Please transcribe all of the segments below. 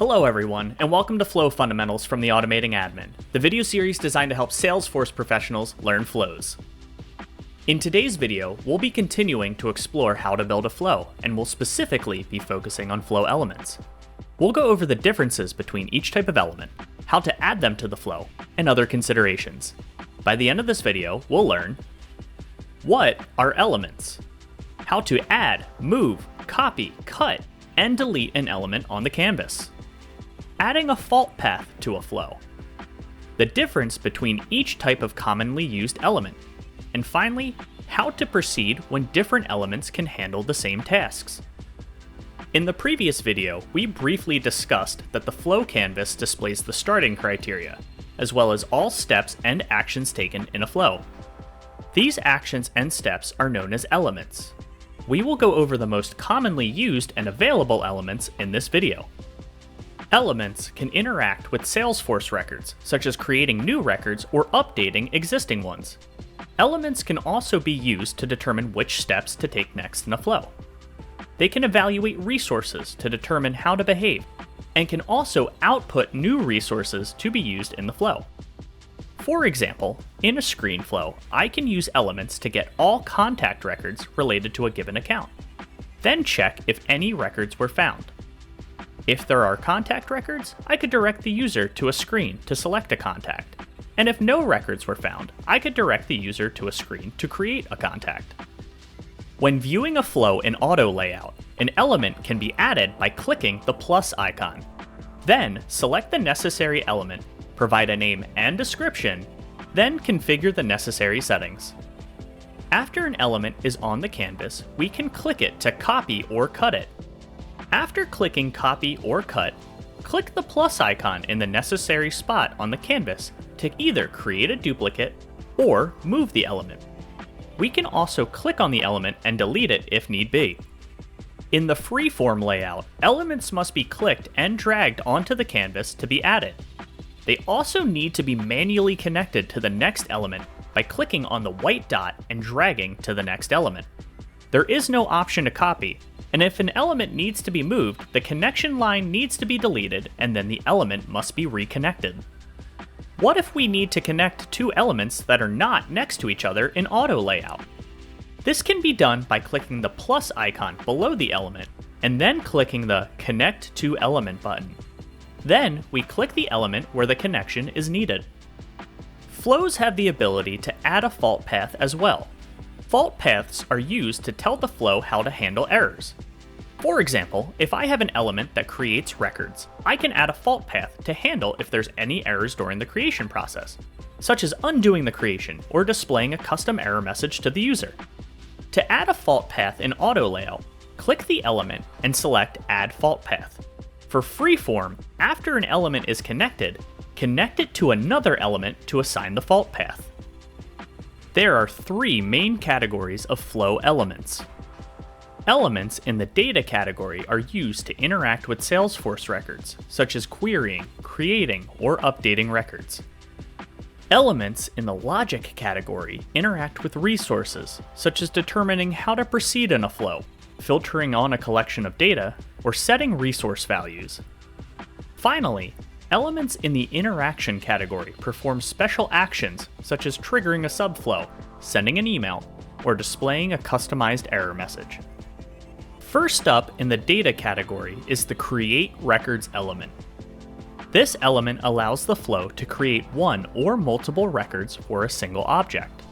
Hello everyone, and welcome to Flow Fundamentals from the Automating Admin, the video series designed to help Salesforce professionals learn flows. In today's video, we'll be continuing to explore how to build a flow, and we'll specifically be focusing on flow elements. We'll go over the differences between each type of element, how to add them to the flow, and other considerations. By the end of this video, we'll learn what are elements, how to add, move, copy, cut, and delete an element on the canvas, adding a fault path to a flow, the difference between each type of commonly used element, and finally, how to proceed when different elements can handle the same tasks. In the previous video, we briefly discussed that the flow canvas displays the starting criteria, as well as all steps and actions taken in a flow. These actions and steps are known as elements. We will go over the most commonly used and available elements in this video. Elements can interact with Salesforce records, such as creating new records or updating existing ones. Elements can also be used to determine which steps to take next in a flow. They can evaluate resources to determine how to behave, and can also output new resources to be used in the flow. For example, in a screen flow, I can use elements to get all contact records related to a given account, then check if any records were found. If there are contact records, I could direct the user to a screen to select a contact, and if no records were found, I could direct the user to a screen to create a contact. When viewing a flow in Auto Layout, an element can be added by clicking the plus icon. Then, select the necessary element, provide a name and description, then configure the necessary settings. After an element is on the canvas, we can click it to copy or cut it. After clicking copy or cut, click the plus icon in the necessary spot on the canvas to either create a duplicate or move the element. We can also click on the element and delete it if need be. In the freeform layout, elements must be clicked and dragged onto the canvas to be added. They also need to be manually connected to the next element by clicking on the white dot and dragging to the next element. There is no option to copy, and if an element needs to be moved, the connection line needs to be deleted and then the element must be reconnected. What if we need to connect two elements that are not next to each other in Auto Layout? This can be done by clicking the plus icon below the element and then clicking the Connect to Element button. Then we click the element where the connection is needed. Flows have the ability to add a fault path as well. Fault paths are used to tell the flow how to handle errors. For example, if I have an element that creates records, I can add a fault path to handle if there's any errors during the creation process, such as undoing the creation or displaying a custom error message to the user. To add a fault path in Auto Layout, click the element and select Add Fault Path. For freeform, after an element is connected, connect it to another element to assign the fault path. There are three main categories of flow elements. Elements in the data category are used to interact with Salesforce records, such as querying, creating, or updating records. Elements in the logic category interact with resources, such as determining how to proceed in a flow, filtering on a collection of data, or setting resource values. Finally, elements in the interaction category perform special actions such as triggering a subflow, sending an email, or displaying a customized error message. First up in the data category is the Create Records element. This element allows the flow to create one or multiple records for a single object.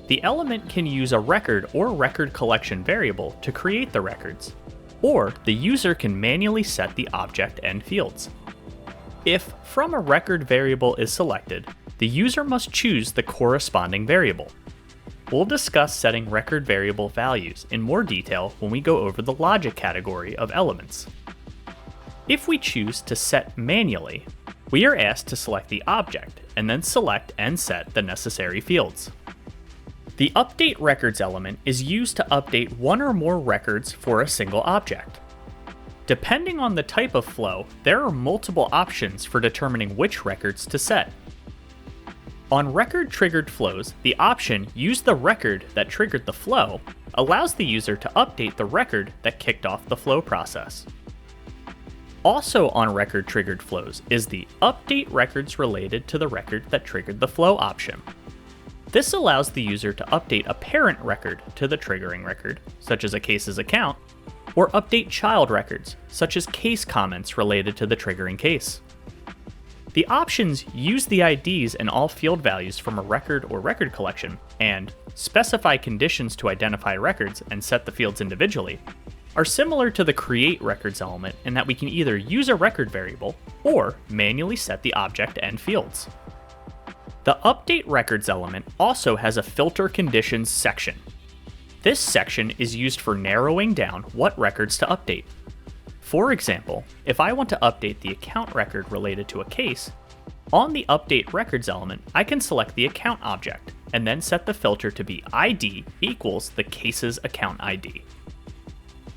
The element can use a record or record collection variable to create the records, or the user can manually set the object and fields. If from a record variable is selected, the user must choose the corresponding variable. We'll discuss setting record variable values in more detail when we go over the logic category of elements. If we choose to set manually, we are asked to select the object and then select and set the necessary fields. The Update Records element is used to update one or more records for a single object. Depending on the type of flow, there are multiple options for determining which records to set. On record-triggered flows, the option Use the record that triggered the flow allows the user to update the record that kicked off the flow process. Also on record triggered flows is the update records related to the record that triggered the flow option. This allows the user to update a parent record to the triggering record, such as a case's account, or update child records, such as case comments related to the triggering case. The options use the IDs and all field values from a record or record collection, and specify conditions to identify records and set the fields individually, are similar to the create records element in that we can either use a record variable or manually set the object and fields. The update records element also has a filter conditions section. This section is used for narrowing down what records to update. For example, if I want to update the account record related to a case, on the update records element, I can select the account object and then set the filter to be ID equals the case's account ID.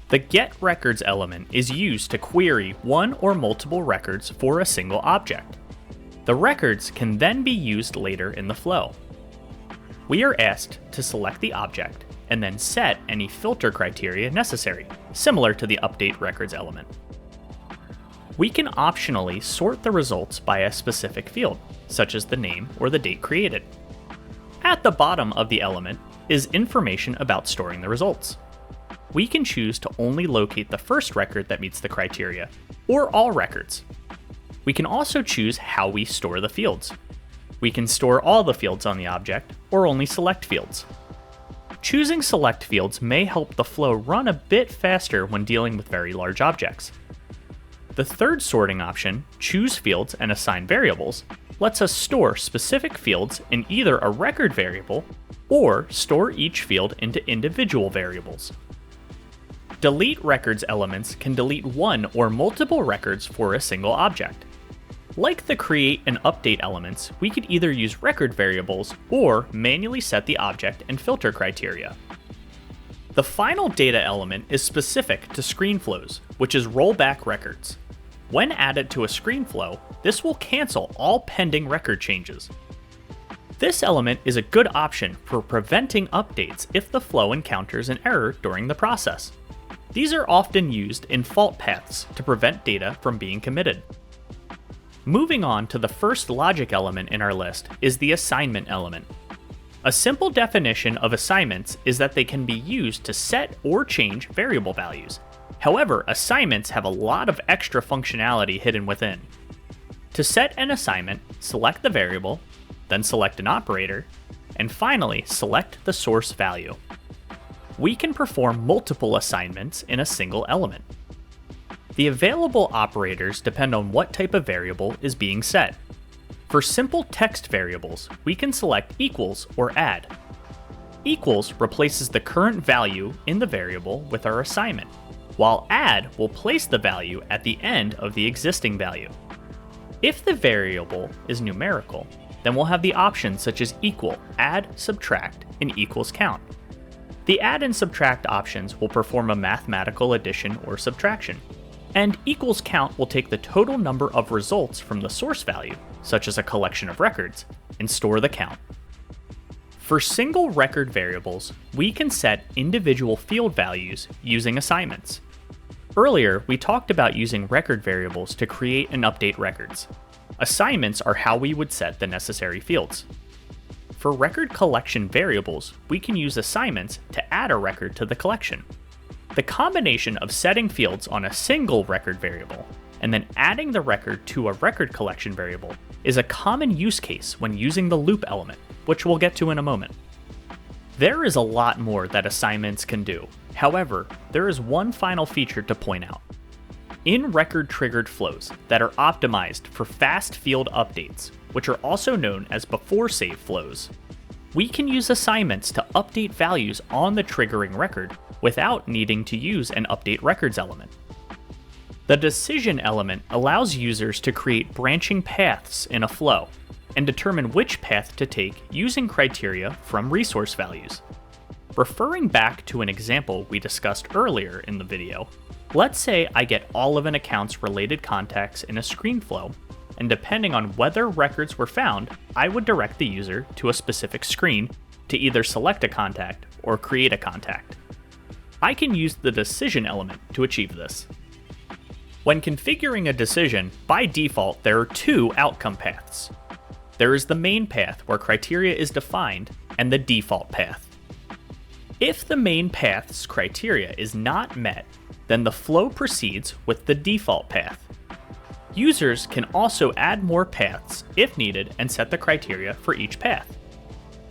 The get records element is used to query one or multiple records for a single object. The records can then be used later in the flow. We are asked to select the object and then set any filter criteria necessary, similar to the update records element. We can optionally sort the results by a specific field, such as the name or the date created. At the bottom of the element is information about storing the results. We can choose to only locate the first record that meets the criteria, or all records. We can also choose how we store the fields. We can store all the fields on the object, or only select fields. Choosing select fields may help the flow run a bit faster when dealing with very large objects. The third sorting option, choose fields and assign variables, lets us store specific fields in either a record variable or store each field into individual variables. Delete records elements can delete one or multiple records for a single object. Like the create and update elements, we could either use record variables or manually set the object and filter criteria. The final data element is specific to screen flows, which is rollback records. When added to a screen flow, this will cancel all pending record changes. This element is a good option for preventing updates if the flow encounters an error during the process. These are often used in fault paths to prevent data from being committed. Moving on to the first logic element in our list is the assignment element. A simple definition of assignments is that they can be used to set or change variable values. However, assignments have a lot of extra functionality hidden within. To set an assignment, select the variable, then select an operator, and finally select the source value. We can perform multiple assignments in a single element. The available operators depend on what type of variable is being set. For simple text variables, we can select equals or add. Equals replaces the current value in the variable with our assignment, while add will place the value at the end of the existing value. If the variable is numerical, then we'll have the options such as equal, add, subtract, and equals count. The add and subtract options will perform a mathematical addition or subtraction, and equals count will take the total number of results from the source value, such as a collection of records, and store the count. For single record variables, we can set individual field values using assignments. Earlier, we talked about using record variables to create and update records. Assignments are how we would set the necessary fields. For record collection variables, we can use assignments to add a record to the collection. The combination of setting fields on a single record variable and then adding the record to a record collection variable is a common use case when using the loop element, which we'll get to in a moment. There is a lot more that assignments can do. However, there is one final feature to point out. In record triggered flows that are optimized for fast field updates, which are also known as before save flows, we can use assignments to update values on the triggering record without needing to use an update records element. The decision element allows users to create branching paths in a flow and determine which path to take using criteria from resource values. Referring back to an example we discussed earlier in the video, let's say I get all of an account's related contacts in a screen flow, and depending on whether records were found, I would direct the user to a specific screen to either select a contact or create a contact. I can use the decision element to achieve this. When configuring a decision, by default there are two outcome paths. There is the main path where criteria is defined, and the default path. If the main path's criteria is not met, then the flow proceeds with the default path. Users can also add more paths if needed and set the criteria for each path.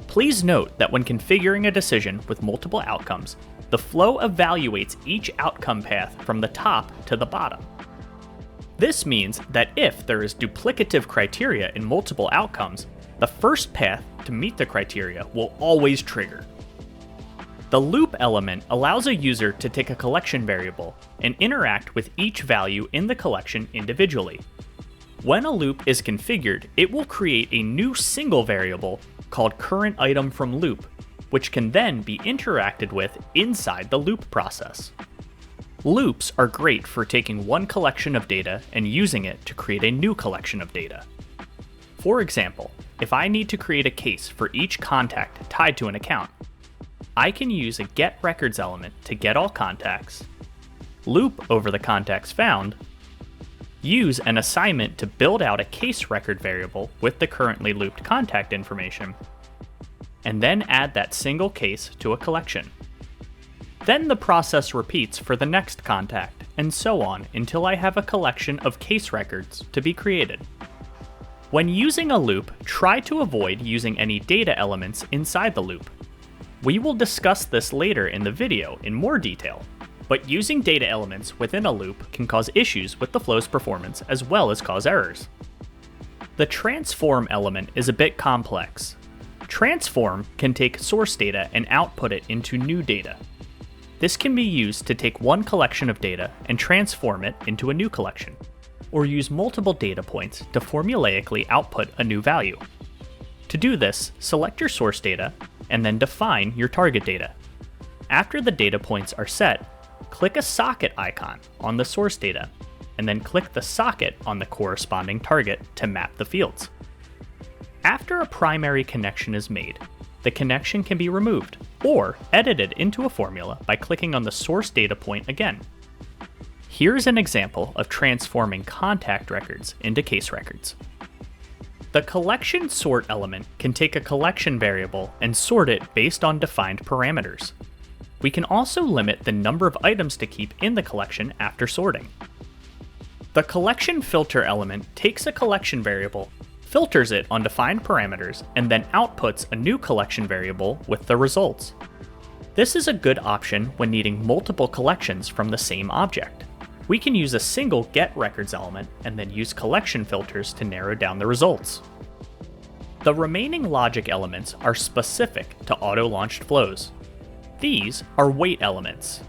Please note that when configuring a decision with multiple outcomes, the flow evaluates each outcome path from the top to the bottom. This means that if there is duplicative criteria in multiple outcomes, the first path to meet the criteria will always trigger. The loop element allows a user to take a collection variable and interact with each value in the collection individually. When a loop is configured, it will create a new single variable called currentItemFromLoop, which can then be interacted with inside the loop process. Loops are great for taking one collection of data and using it to create a new collection of data. For example, if I need to create a case for each contact tied to an account, I can use a getRecords element to get all contacts, loop over the contacts found, use an assignment to build out a case record variable with the currently looped contact information, and then add that single case to a collection. Then the process repeats for the next contact, and so on until I have a collection of case records to be created. When using a loop, try to avoid using any data elements inside the loop. We will discuss this later in the video in more detail, but using data elements within a loop can cause issues with the flow's performance as well as cause errors. The transform element is a bit complex. Transform can take source data and output it into new data. This can be used to take one collection of data and transform it into a new collection, or use multiple data points to formulaically output a new value. To do this, select your source data and then define your target data. After the data points are set, click a socket icon on the source data, and then click the socket on the corresponding target to map the fields. After a primary connection is made, the connection can be removed or edited into a formula by clicking on the source data point again. Here's an example of transforming contact records into case records. The collection sort element can take a collection variable and sort it based on defined parameters. We can also limit the number of items to keep in the collection after sorting. The collection filter element takes a collection variable, filters it on defined parameters, and then outputs a new collection variable with the results. This is a good option when needing multiple collections from the same object. We can use a single getRecords element and then use collection filters to narrow down the results. The remaining logic elements are specific to auto-launched flows. These are wait elements.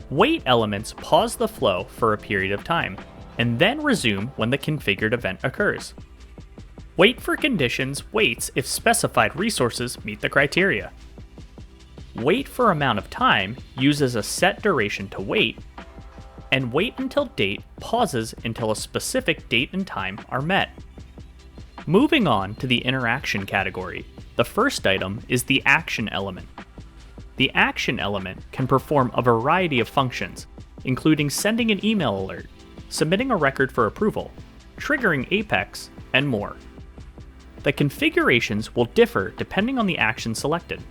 Wait elements pause the flow for a period of time, and then resume when the configured event occurs. Wait for conditions waits if specified resources meet the criteria. Wait for amount of time uses a set duration to wait, and wait until date pauses until a specific date and time are met. Moving on to the interaction category, the first item is the action element. The action element can perform a variety of functions, including sending an email alert, submitting a record for approval, triggering Apex, and more. The configurations will differ depending on the action selected.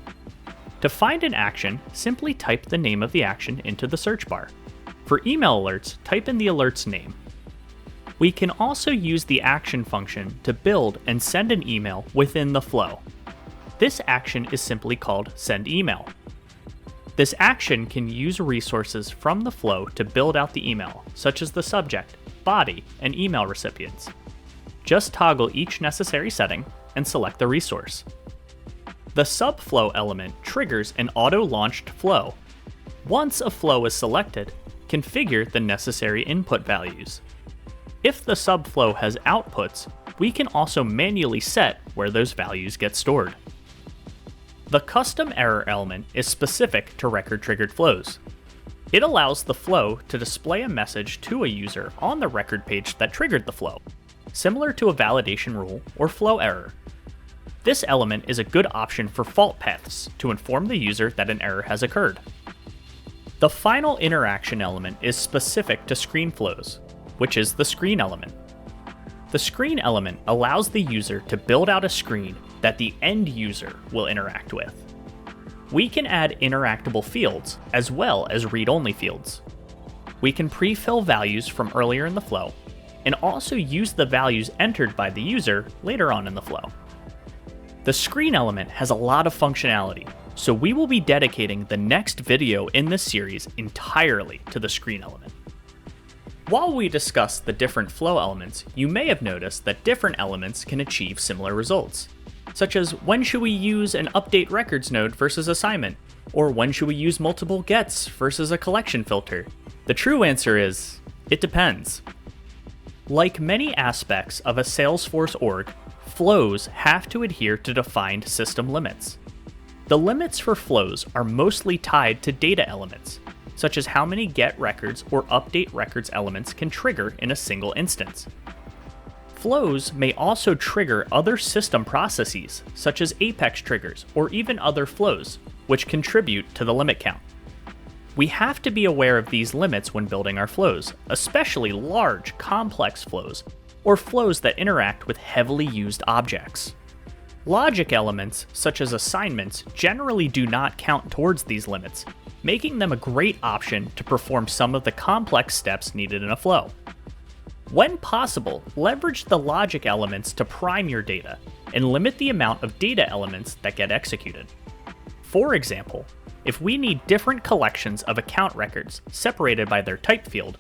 To find an action, simply type the name of the action into the search bar. For email alerts, type in the alert's name. We can also use the action function to build and send an email within the flow. This action is simply called send email. This action can use resources from the flow to build out the email, such as the subject, body, and email recipients. Just toggle each necessary setting and select the resource. The subflow element triggers an auto-launched flow. Once a flow is selected, configure the necessary input values. If the subflow has outputs, we can also manually set where those values get stored. The custom error element is specific to record-triggered flows. It allows the flow to display a message to a user on the record page that triggered the flow, similar to a validation rule or flow error. This element is a good option for fault paths to inform the user that an error has occurred. The final interaction element is specific to screen flows. which is the screen element. The screen element allows the user to build out a screen that the end user will interact with. We can add interactable fields as well as read-only fields. We can pre-fill values from earlier in the flow, and also use the values entered by the user later on in the flow. The screen element has a lot of functionality, so we will be dedicating the next video in this series entirely to the screen element. While we discuss the different flow elements, you may have noticed that different elements can achieve similar results, such as when should we use an update records node versus assignment, or when should we use multiple gets versus a collection filter. The true answer is, it depends. Like many aspects of a Salesforce org, flows have to adhere to defined system limits. The limits for flows are mostly tied to data elements, such as how many get records or update records elements can trigger in a single instance. Flows may also trigger other system processes, such as Apex triggers or even other flows, which contribute to the limit count. We have to be aware of these limits when building our flows, especially large, complex flows, or flows that interact with heavily used objects. Logic elements, such as assignments, generally do not count towards these limits, making them a great option to perform some of the complex steps needed in a flow. When possible, leverage the logic elements to prime your data, and limit the amount of data elements that get executed. For example, if we need different collections of account records separated by their type field,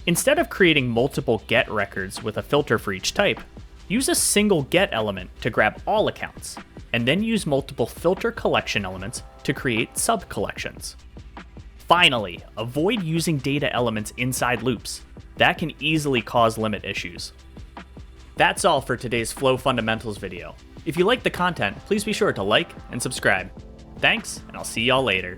instead of creating multiple get records with a filter for each type, use a single get element to grab all accounts, and then use multiple filter collection elements to create sub-collections. Finally, avoid using data elements inside loops. That can easily cause limit issues. That's all for today's Flow Fundamentals video. If you like the content, please be sure to like and subscribe. Thanks, and I'll see y'all later.